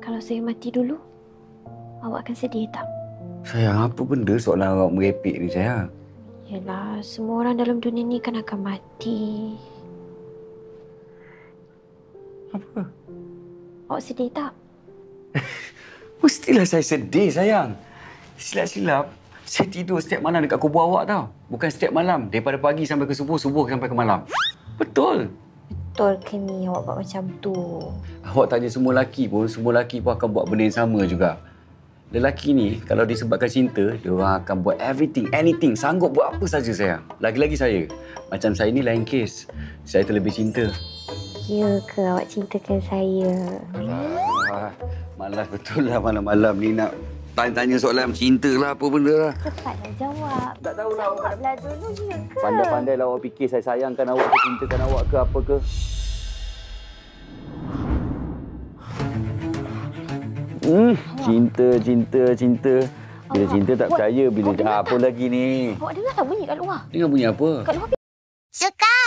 Kalau saya mati dulu, awak akan sedih tak? Sayang, apa benda soalan awak merepek ni, sayang? Yelah, semua orang dalam dunia ni kan akan mati. Apa? Awak sedih tak? Mestilah saya sedih, sayang. Silap-silap, saya tidur setiap malam dekat kubur awak tau. Bukan setiap malam. Daripada pagi sampai ke subuh, subuh sampai ke malam. Betul. Betul ke ni awak buat macam tu? Awak tanya semua lelaki pun akan buat benda yang sama juga. Lelaki ni, kalau disebabkan cinta, dia orang akan buat everything, anything. Sanggup buat apa saja, sayang. Lagi-lagi saya. Macam saya ni lain kes. Saya terlebih cinta. Ya ke awak cintakan saya? Alah, malas betul lah malam-malam ni nak tanya-tanya soalan cinta lah, apa benda lah. Cepatlah jawab. Tak tahulah awak. Jawablah dulu, ya ke? Pandai-pandai lah awak fikir saya sayangkan awak ke cintakan awak ke apa ke. Cinta. Bila cinta tak percaya, bila apa lagi ni? Awak dengar tak bunyi kat luar? Dengar bunyi apa? Kat luar. Suka.